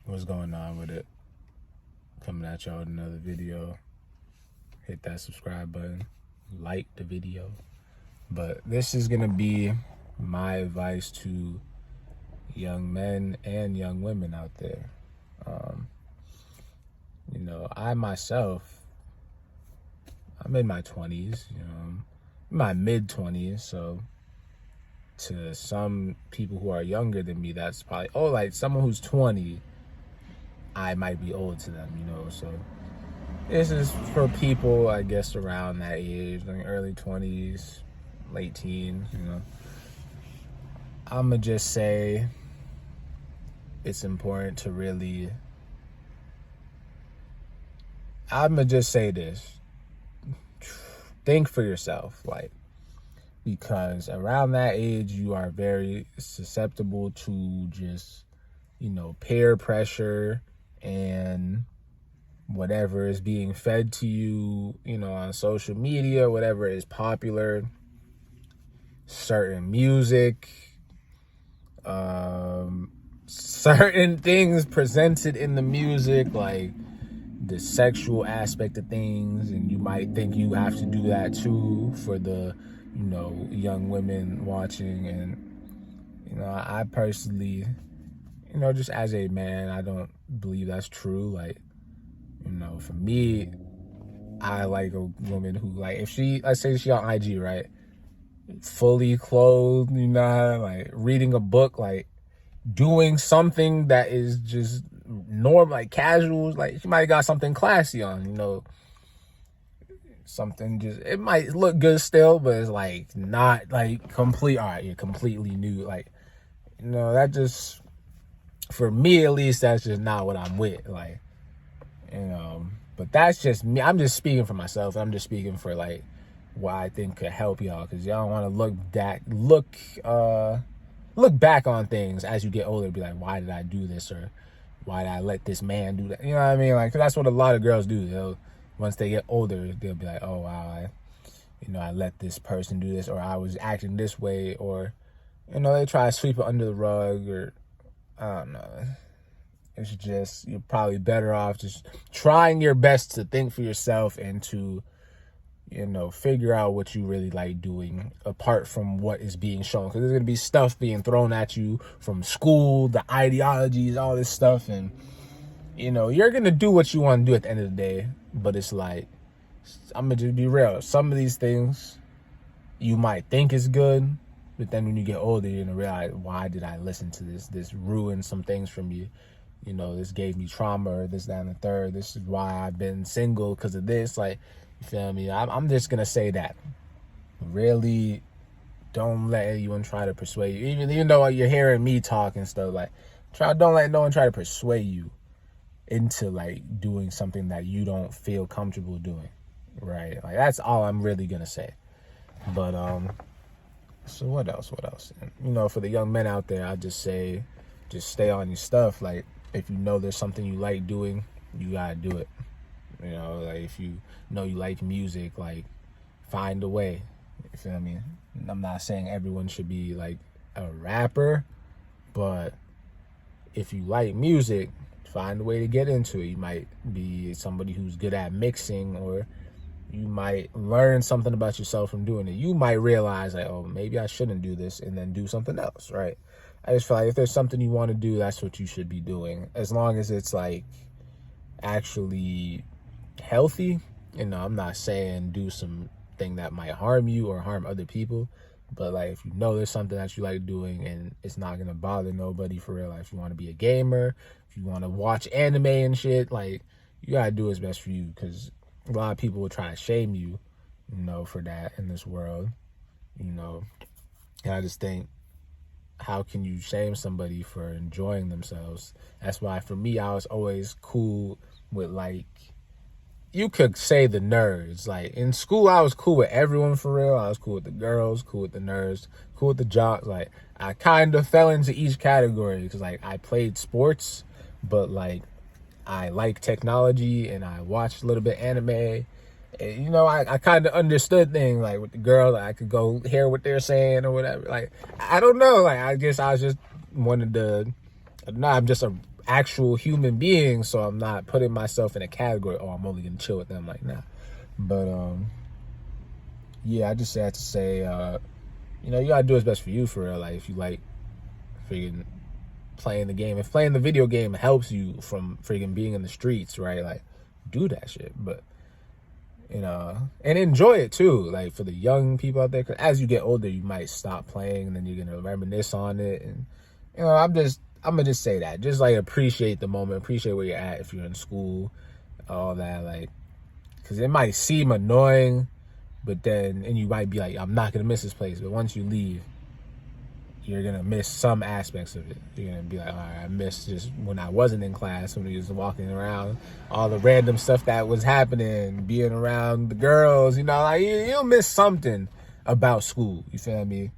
What's going on with it? Coming at y'all with another video. Hit that subscribe button, like the video. But this is gonna be my advice to young men and young women out there. I myself, I'm in my 20s, my mid 20s. So to some people who are younger than me, that's probably, like someone who's 20, I might be old to them, So this is for people, I guess, around that age, like early 20s, late teens, I'm going to just say it's important to really, I'm going to just say this. Think for yourself, because around that age, you are very susceptible to just, peer pressure and whatever is being fed to you, on social media, whatever is popular, certain music, certain things presented in the music, like the sexual aspect of things, and you might think you have to do that too for the, young women watching. And, I personally, just as a man, I don't believe that's true. For me, I like a woman who, if she, let's say she on IG, right? Fully clothed, reading a book, doing something that is just normal, casual, she might have got something classy on, something just, it might look good still, but it's not complete, all right, you're completely new. That just, for me at least, that's just not what I'm with. But that's just me. I'm just speaking for myself. I'm just speaking for what I think could help y'all, because y'all want to look back on things as you get older, be like, why did I do this, or why did I let this man do that? You know what I mean? 'Cause that's what a lot of girls do. Once they get older, they'll be like, oh wow, I let this person do this, or I was acting this way, or they try to sweep it under the rug, or I don't know. It's just, you're probably better off just trying your best to think for yourself and to, figure out what you really like doing apart from what is being shown. Because there's going to be stuff being thrown at you from school, the ideologies, all this stuff. And, you're going to do what you want to do at the end of the day. But it's I'm going to just be real. Some of these things you might think is good, but then when you get older, you're going to realize, why did I listen to this? This ruined some things from you. This gave me trauma, or this, that, and the third. This is why I've been single, because of this. You feel me? I'm just going to say that. Really, don't let anyone try to persuade you. Even though you're hearing me talk and stuff, don't let no one try to persuade you into, doing something that you don't feel comfortable doing, right? That's all I'm really going to say. But, so what else? For the young men out there, I just say, just stay on your stuff. If you know there's something you like doing, you gotta do it. If you know you like music, find a way. You feel me? I'm not saying everyone should be a rapper, but if you like music, find a way to get into it. You might be somebody who's good at mixing, or you might learn something about yourself from doing it. You might realize, oh, maybe I shouldn't do this, and then do something else, right? I just feel if there's something you want to do, that's what you should be doing. As long as it's actually healthy. I'm not saying do something that might harm you or harm other people, but if you know there's something that you like doing and it's not going to bother nobody, for real. If you want to be a gamer, if you want to watch anime and shit, you got to do what's best for you, because a lot of people will try to shame you, for that in this world, and I just think, how can you shame somebody for enjoying themselves? That's why, for me, I was always cool with, you could say the nerds. In school, I was cool with everyone, for real. I was cool with the girls, cool with the nerds, cool with the jocks. I kind of fell into each category, because, I played sports, but, I like technology, and I watched a little bit anime. And, I kind of understood things, with the girls, I could go hear what they're saying or whatever. I don't know. I guess I was just wanted to, I'm just actual human beings, so I'm not putting myself in a category, oh, I'm only gonna chill with them, like, nah. But yeah, I just had to say, you know, you gotta do what's best for you, for real. Like, if you like freaking playing the game, if playing the video game helps you from freaking being in the streets, right, like, do that shit. But, you know, and enjoy it too, like, for the young people out there, because as you get older, you might stop playing, and then you're gonna reminisce on it. And, you know, I'm gonna just say that, just like appreciate the moment, appreciate where you're at if you're in school, all that, like, because it might seem annoying, but then, and you might be like, I'm not gonna miss this place, but once you leave, you're gonna miss some aspects of it. You're gonna be like, all right, I missed just when I wasn't in class, when we was walking around, all the random stuff that was happening, being around the girls, you know, like, you'll miss something about school, you feel me?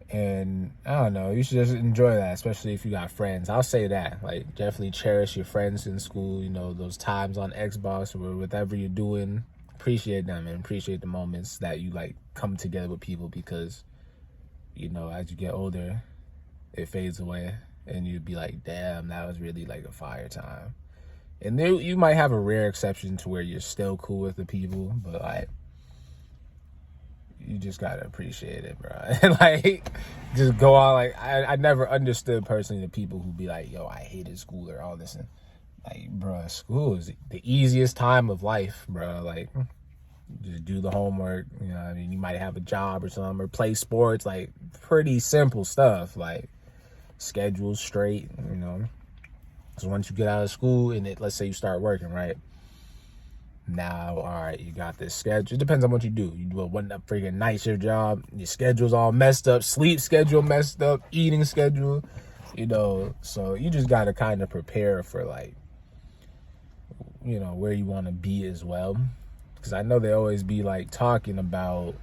And I don't know, you should just enjoy that, especially if you got friends. I'll say that, like, definitely cherish your friends in school, you know, those times on Xbox or whatever you're doing. Appreciate them and appreciate the moments that you, like, come together with people, because, you know, as you get older, it fades away, and you'd be like, damn, that was really like a fire time. And then you might have a rare exception to where you're still cool with the people, but, like, you just gotta appreciate it, bro. And, like, just go on. Like, I never understood personally the people who be like, yo, I hated school or all this. And, like, bro, school is the easiest time of life, bro. Like, just do the homework, you know what I mean? You might have a job or something, or play sports, like, pretty simple stuff, like, schedules straight, you know? So once you get out of school and let's say you start working, right? Now, all right, you got this schedule. It depends on what you do. You do a freaking night shift job, your schedule's all messed up, sleep schedule messed up, eating schedule, you know? So you just got to kind of prepare for, like, you know, where you want to be as well. Because I know they always be, like, talking about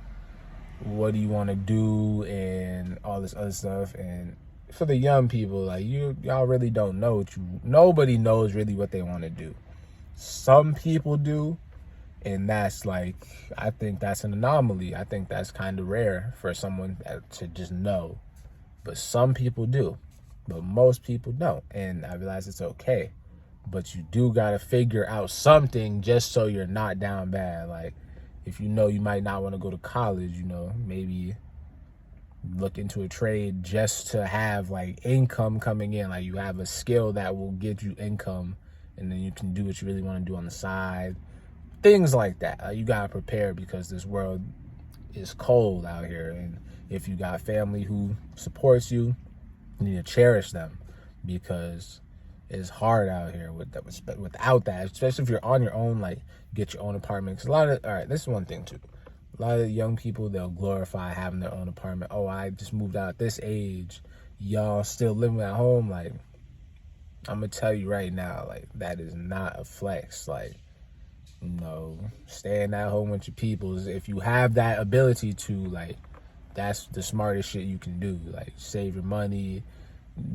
what do you want to do and all this other stuff. And for the young people, like, y'all really don't know nobody knows really what they want to do. Some people do, and that's, like, I think that's an anomaly. I think that's kind of rare for someone to just know. But some people do, but most people don't. And I realize it's okay. But you do got to figure out something just so you're not down bad. Like, if you know you might not want to go to college, you know, maybe look into a trade just to have, like, income coming in. Like, you have a skill that will get you income, and then you can do what you really want to do on the side. Things like that. You got to prepare, because this world is cold out here. And if you got family who supports you, you need to cherish them, because it's hard out here without that, especially if you're on your own. Like, get your own apartment. Because all right, this is one thing too. A lot of young people, they'll glorify having their own apartment. Oh, I just moved out at this age. Y'all still living at home. Like, I'm going to tell you right now, like, that is not a flex. Like, you know, staying at home with your peoples, if you have that ability to, like, that's the smartest shit you can do. Like, save your money,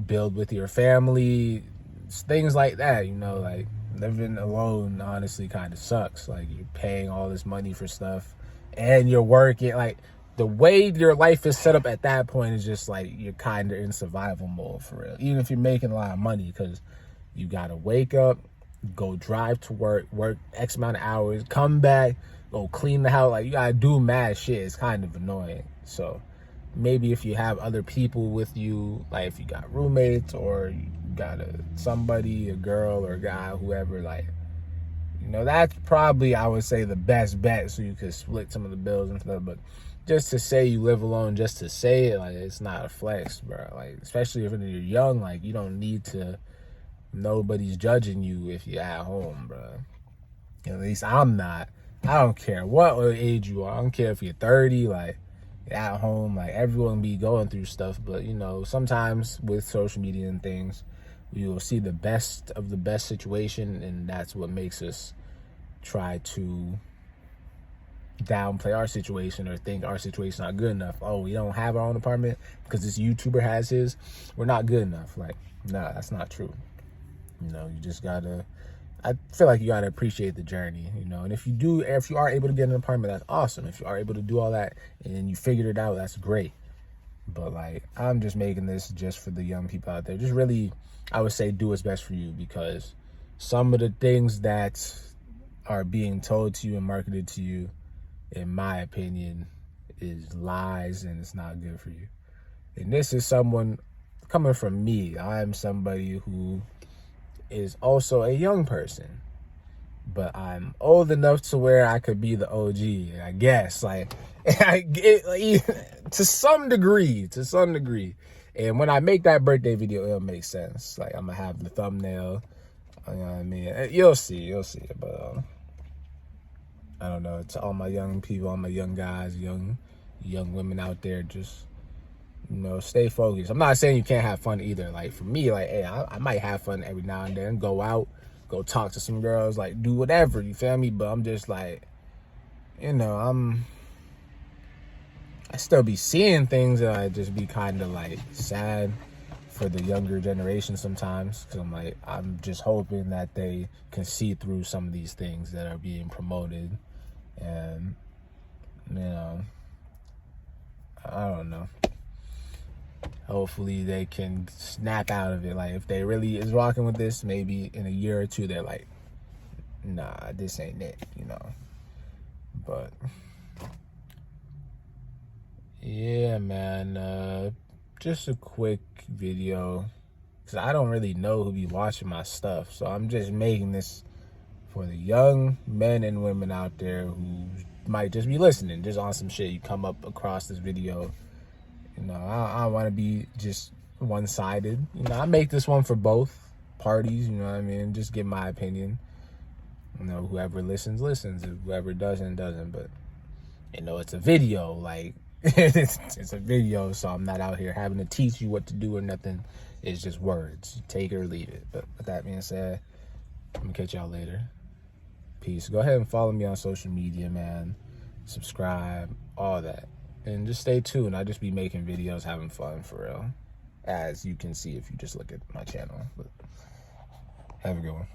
build with your family, things like that, you know. Like, living alone honestly kind of sucks. Like, you're paying all this money for stuff and you're working. Like, the way your life is set up at that point is just like you're kind of in survival mode, for real. Even if you're making a lot of money, because you gotta wake up, go drive to work X amount of hours, come back, go clean the house. Like, you gotta do mad shit. It's kind of annoying. So maybe if you have other people with you, like if you got roommates, or you got somebody, a girl or a guy, whoever, like, you know, that's probably, I would say, the best bet, so you could split some of the bills and stuff. But just to say you live alone, just to say it, like, it's not a flex, bro. Like, especially if you're young, like, you don't need to, nobody's judging you if you're at home, bro. At least I'm not. I don't care what age you are. I don't care if you're 30, like, at home. Like, everyone be going through stuff, but, you know, sometimes with social media and things, we will see the best of the best situation, and that's what makes us try to downplay our situation or think our situation's not good enough. Oh, we don't have our own apartment because this YouTuber has his, we're not good enough. Like, nah, that's not true. You know, you just gotta, I feel like you gotta appreciate the journey, you know. And if you are able to get an apartment, that's awesome. If you are able to do all that and you figured it out, that's great. But like, I'm just making this just for the young people out there. Just really, I would say, do what's best for you, because some of the things that are being told to you and marketed to you, in my opinion, is lies, and it's not good for you. And this is someone coming from me. I'm somebody who is also a young person, but I'm old enough to where I could be the OG, I guess. Like, to some degree. And when I make that birthday video, it'll make sense. Like, I'm gonna have the thumbnail. You know what I mean? You'll see. But I don't know. To all my young people, all my young guys, young women out there, just, you know, stay focused. I'm not saying you can't have fun either. Like, for me, like, hey, I might have fun every now and then. Go out, go talk to some girls, like, do whatever, you feel me? But I'm just like, you know, I still be seeing things, and I just be kind of like sad for the younger generation sometimes, because I'm like, I'm just hoping that they can see through some of these things that are being promoted. And, you know, I don't know. Hopefully they can snap out of it. Like, if they really is rocking with this, maybe in a year or two, they're like, nah, this ain't it, you know. But yeah, man, just a quick video, because I don't really know who be watching my stuff. So I'm just making this for the young men and women out there who might just be listening, just on some shit. You come up across this video, you know, I don't want to be just one-sided. You know, I make this one for both parties, you know what I mean? Just give my opinion. You know, whoever listens, and whoever doesn't. But, you know, it's a video. Like, it's a video, so I'm not out here having to teach you what to do or nothing. It's just words. Take it or leave it. But with that being said, I'm going to catch y'all later. Peace. Go ahead and follow me on social media, man. Subscribe, all that. And just stay tuned. I just be making videos, having fun, for real. As you can see if you just look at my channel. But have a good one.